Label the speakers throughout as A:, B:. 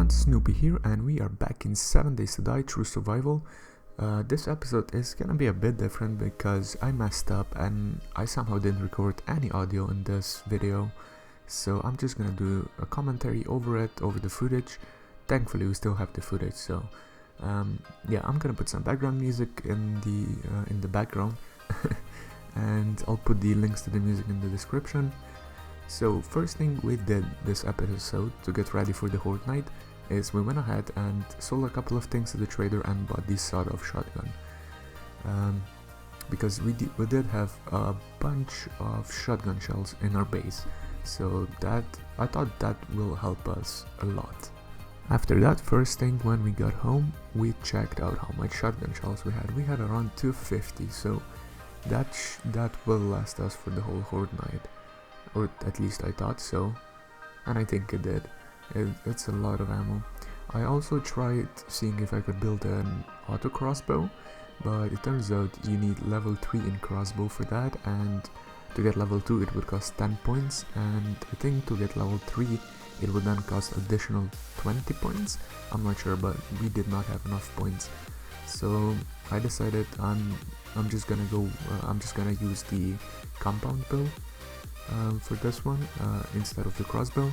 A: everyone, Snoopy here, and we are back in 7 Days to Die True Survival. This episode is gonna be a bit different because I messed up and I somehow didn't record any audio in this video. So I'm just gonna do a commentary over it, over the footage. Thankfully we still have the footage, so yeah, I'm gonna put some background music in the background and I'll put the links to the music in the description. So first thing we did this episode to get ready for the Horde night is we went ahead and sold a couple of things to the trader and bought this sort of shotgun. Because we did have a bunch of shotgun shells in our base, so that I thought that will help us a lot. After that, first thing when we got home, we checked out how much shotgun shells we had. We had around 250, so that will last us for the whole Horde night. Or at least I thought so, and I think it did. It's a lot of ammo. I also tried seeing if I could build an auto crossbow, but it turns out you need level 3 in crossbow for that, and to get level 2 it would cost 10 points, and I think to get level 3 it would then cost additional 20 points. I'm not sure, but we did not have enough points. So I decided I'm just gonna use the compound build for this one instead of the crossbow,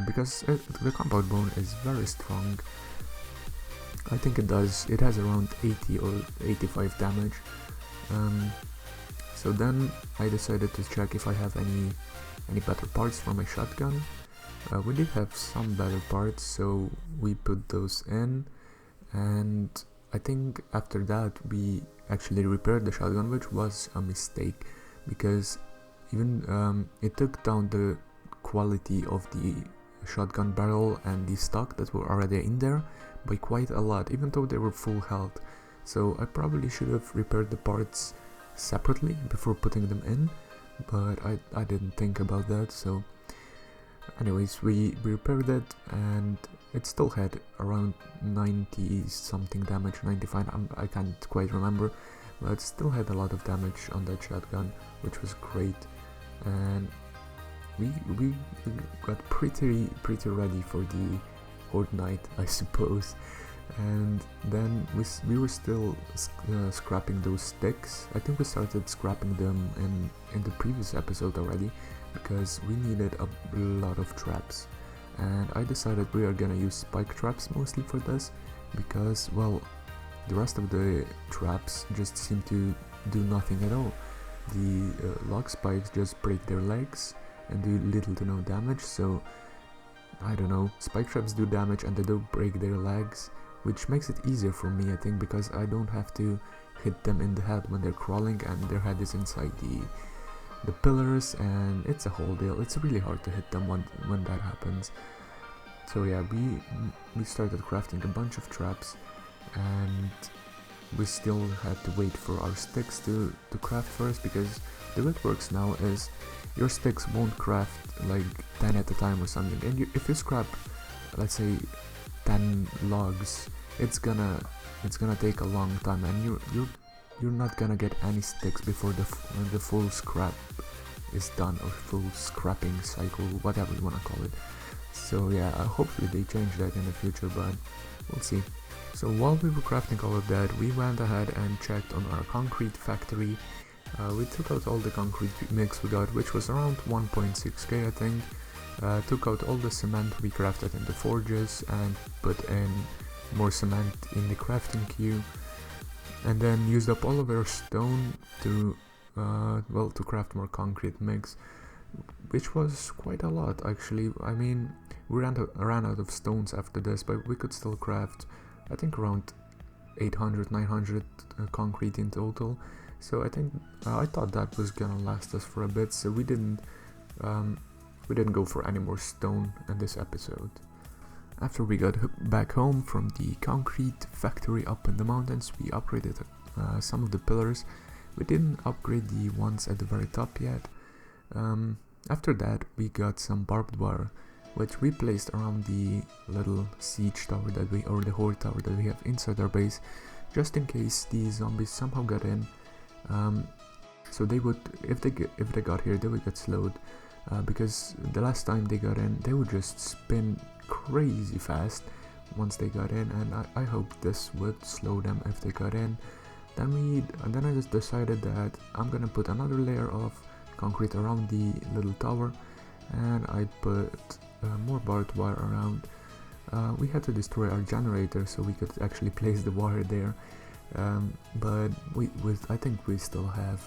A: because the compound bow is very strong. I think it has around 80 or 85 damage. So then I decided to check if I have any better parts for my shotgun. We did have some better parts, so we put those in, and I think after that we actually repaired the shotgun, which was a mistake because even it took down the quality of the shotgun barrel and the stock that were already in there by quite a lot, even though they were full health. So I probably should have repaired the parts separately before putting them in, but I didn't think about that. So anyways, we repaired it and it still had around 90 something damage, 95, I can't quite remember, but it still had a lot of damage on that shotgun, which was great. And we got pretty ready for the Horde night, I suppose. And then we were still scrapping those sticks. I think we started scrapping them in the previous episode already, because we needed a lot of traps. And I decided we are gonna use spike traps mostly for this, because, well, the rest of the traps just seem to do nothing at all. The log spikes just break their legs and do little to no damage, so I don't know, spike traps do damage and they don't break their legs, which makes it easier for me, I think, because I don't have to hit them in the head when they're crawling and their head is inside the pillars, and it's a whole deal. It's really hard to hit them when that happens. So yeah, we started crafting a bunch of traps, and we still had to wait for our sticks to craft first, because the way it works now is your sticks won't craft like 10 at a time or something, and if you scrap, let's say 10 logs, it's gonna take a long time, and you're not gonna get any sticks before the full scrap is done, or full scrapping cycle, whatever you wanna call it. So yeah, hopefully they change that in the future, but we'll see. So while we were crafting all of that, we went ahead and checked on our concrete factory. We took out all the concrete mix we got, which was around 1.6k I think. Took out all the cement we crafted in the forges and put in more cement in the crafting queue, and then used up all of our stone to craft more concrete mix, which was quite a lot actually. I mean, we ran out of stones after this, but we could still craft, I think, around 800-900 concrete in total. So I think I thought that was gonna last us for a bit, so we didn't go for any more stone in this episode. After we got back home from the concrete factory up in the mountains, we upgraded some of the pillars. We didn't upgrade the ones at the very top yet. After that we got some barbed wire, which we placed around the little siege tower or the horde tower that we have inside our base, just in case the zombies somehow got in. So they would, if they got here, they would get slowed, because the last time they got in, they would just spin crazy fast once they got in, and I hope this would slow them if they got in. Then I just decided that I'm gonna put another layer of concrete around the little tower, and I put more barbed wire around. We had to destroy our generator so we could actually place the wire there, but I think we still have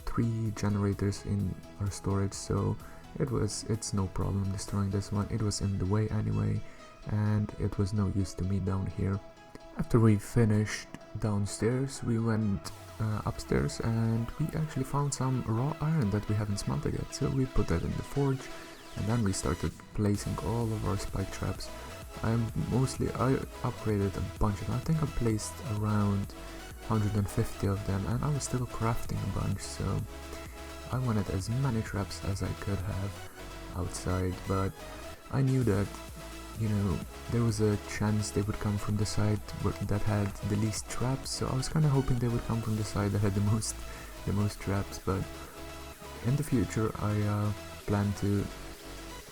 A: 3 generators in our storage, so it's no problem destroying this one. It was in the way anyway, and it was no use to me down here. After we finished downstairs, we went upstairs, and we actually found some raw iron that we haven't smelted yet, so we put that in the forge, and then we started placing all of our spike traps. I upgraded a bunch of them. I think I placed around 150 of them, and I was still crafting a bunch, so I wanted as many traps as I could have outside, but I knew that, you know, there was a chance they would come from the side that had the least traps, so I was kind of hoping they would come from the side that had the most traps. But in the future I plan to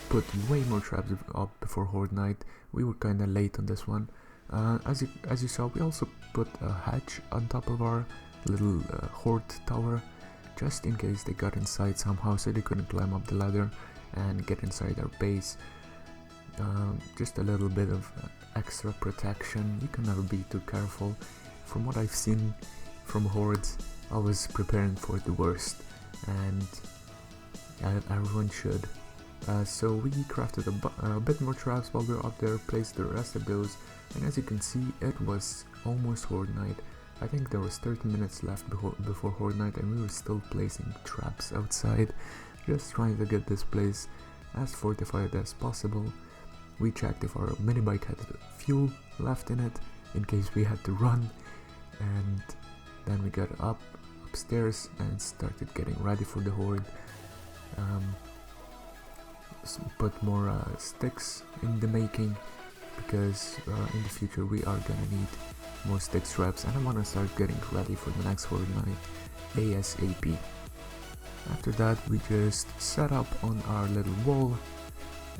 A: put way more traps up before Horde Night. We were kind of late on this one. As you saw, we also put a hatch on top of our little Horde tower, just in case they got inside somehow, so they couldn't climb up the ladder and get inside our base. Just a little bit of extra protection. You can never be too careful. From what I've seen from hordes, I was preparing for the worst, and everyone should. So we crafted a bit more traps while we were up there, placed the rest of those, and as you can see, it was almost Horde Night. I think there was 30 minutes left before Horde Night, and we were still placing traps outside, just trying to get this place as fortified as possible. We checked if our mini bike had fuel left in it, in case we had to run, and then we got upstairs and started getting ready for the Horde. Put more sticks in the making, because in the future we are gonna need more stick traps, and I want to start getting ready for the next Horde Night ASAP. After that, we just set up on our little wall,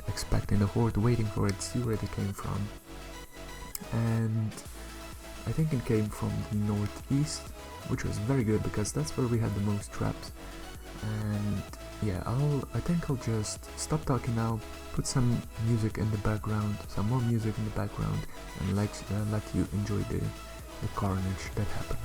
A: expecting the Horde, waiting for it, see where it came from, and I think it came from the northeast, which was very good because that's where we had the most traps. And yeah, I think I'll just stop talking now, put some music in the background, some more music in the background, and let you enjoy the carnage that happened.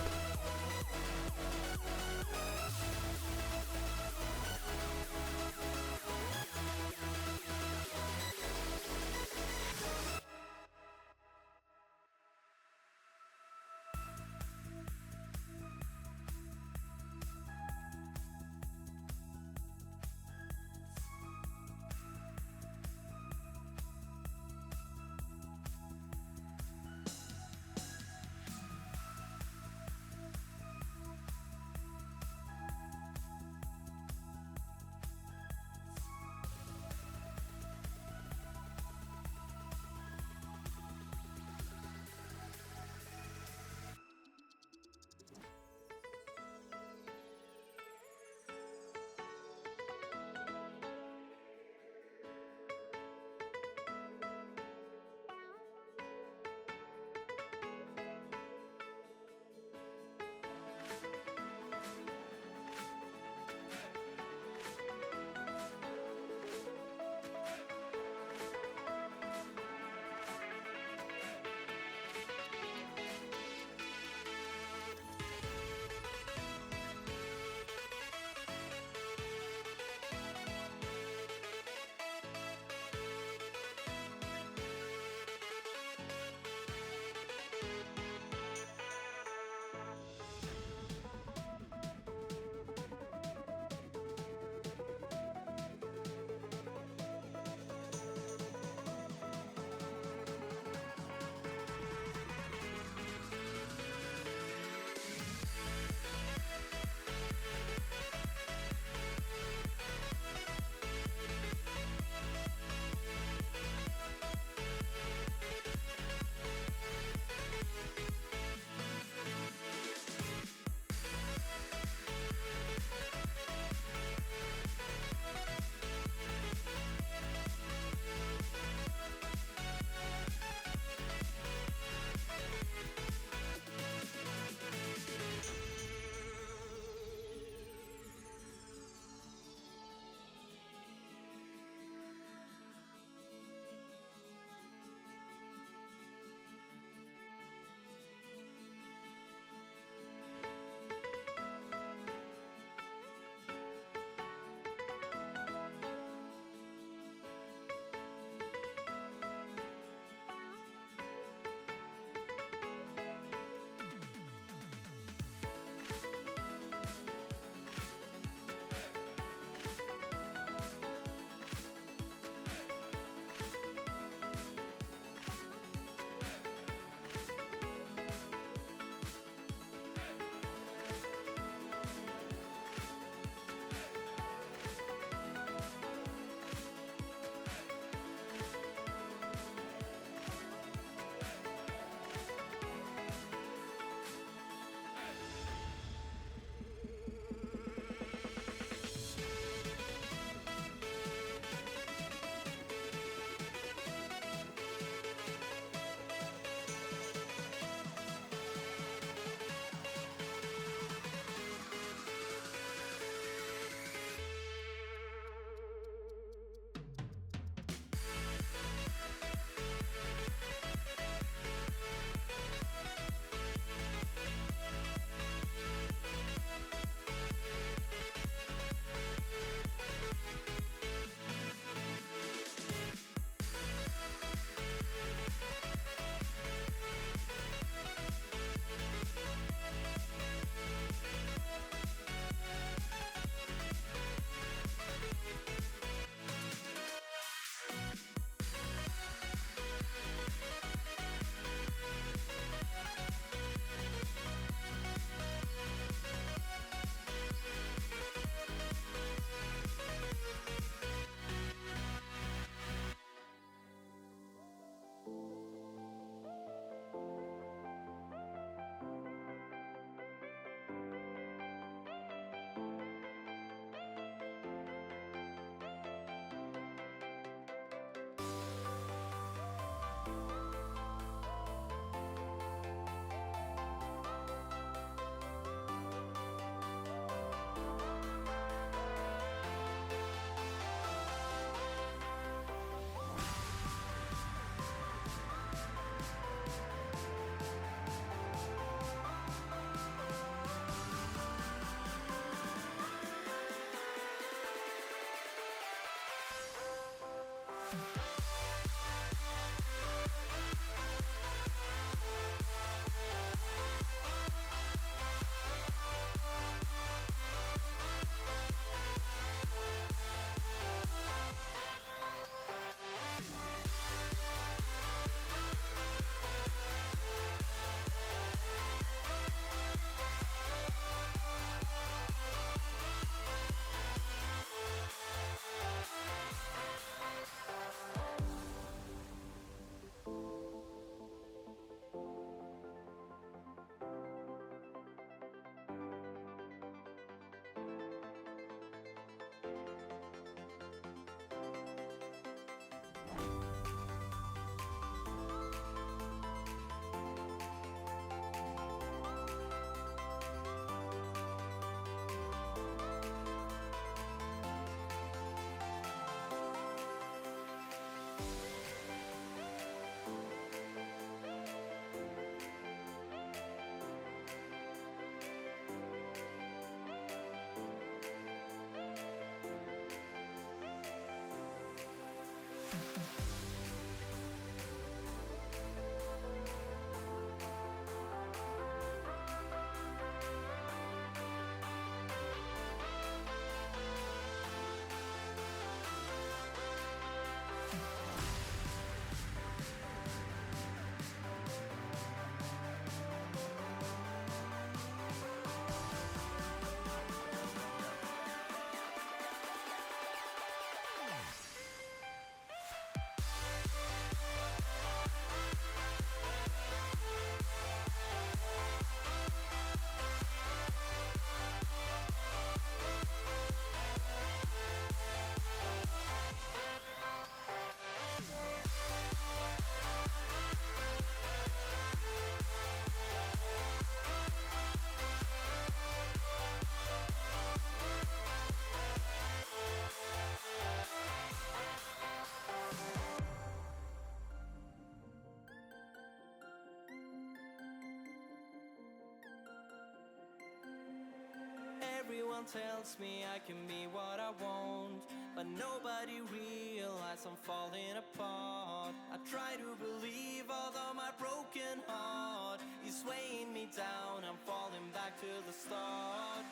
B: Everyone tells me I can be what I want, but nobody realizes I'm falling apart. I try to believe, although my broken heart is weighing me down, I'm falling back to the start.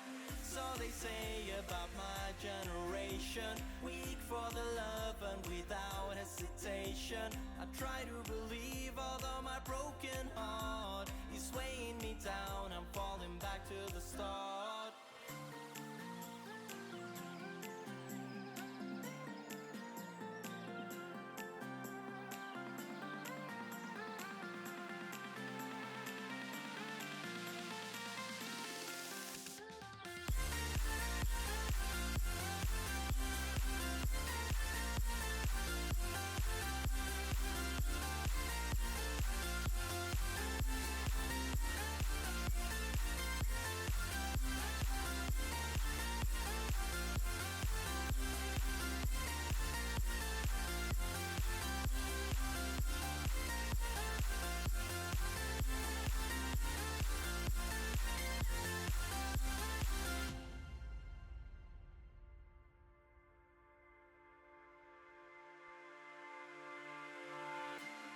B: So they say about my generation, weak for the love and without hesitation. I try to believe, although my broken heart is weighing me down, I'm falling back to the start.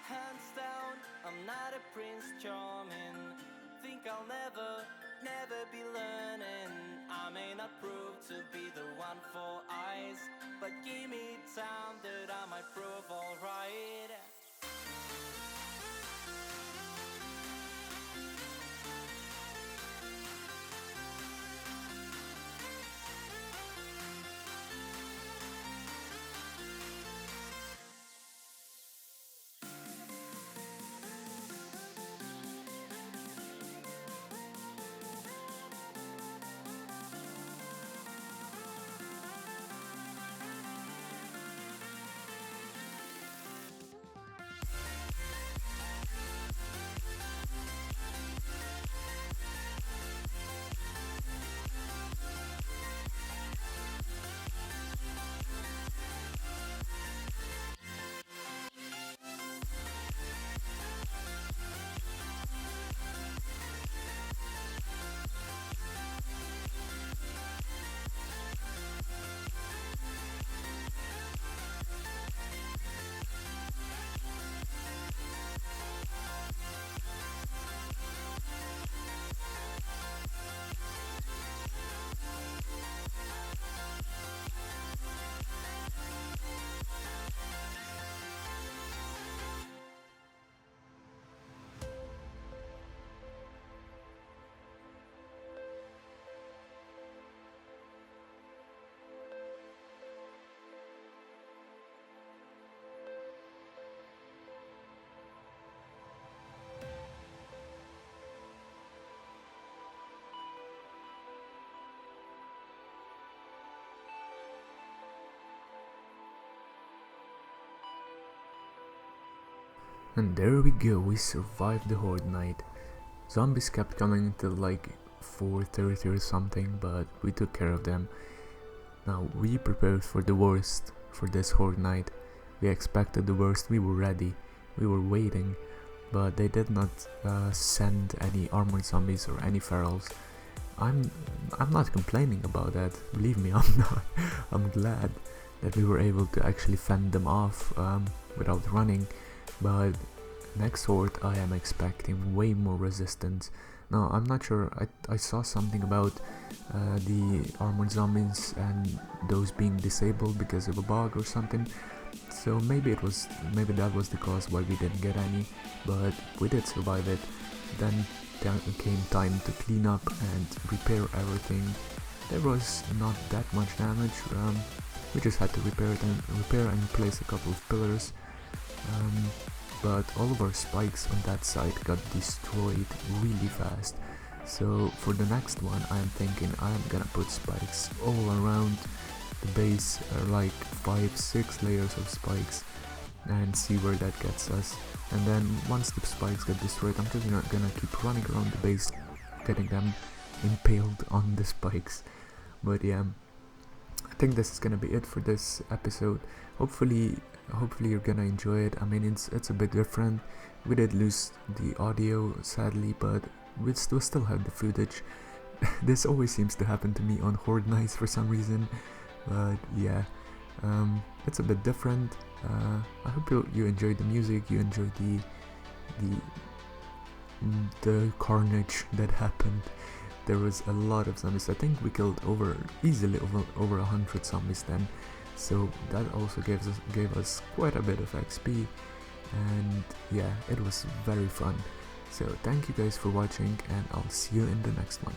B: Hands down, I'm not a Prince Charming. Think I'll never be learning. I may not prove to be the one for eyes, but give me time that I might prove alright.
A: And there we go, we survived the horde night. Zombies kept coming until like 4:30 or something, but we took care of them. Now we prepared for the worst for this horde night. We expected the worst, we were ready, we were waiting, but they did not send any armored zombies or any ferals. I'm not complaining about that, believe me, I'm not. I'm glad that we were able to actually fend them off without running, but next horde I am expecting way more resistance. Now I'm not sure, I saw something about the armored zombies and those being disabled because of a bug or something, so maybe that was the cause why we didn't get any, but we did survive it. Then there came time to clean up and repair everything. There was not that much damage, we just had to repair and replace a couple of pillars, but all of our spikes on that side got destroyed really fast. So for the next one I'm thinking I'm gonna put spikes all around the base, like 5-6 layers of spikes, and see where that gets us. And then once the spikes get destroyed, I'm just gonna keep running around the base, getting them impaled on the spikes. But yeah, I think this is gonna be it for this episode. Hopefully you're gonna enjoy it. I mean, it's a bit different. We did lose the audio sadly, but we still have the footage. This always seems to happen to me on horde nights for some reason, but yeah, it's a bit different. I hope you enjoyed the music, you enjoyed the carnage that happened. There was a lot of zombies. I think we killed easily over 100 zombies then, so that also gave us quite a bit of XP, and yeah, it was very fun. So thank you guys for watching, and I'll see you in the next one.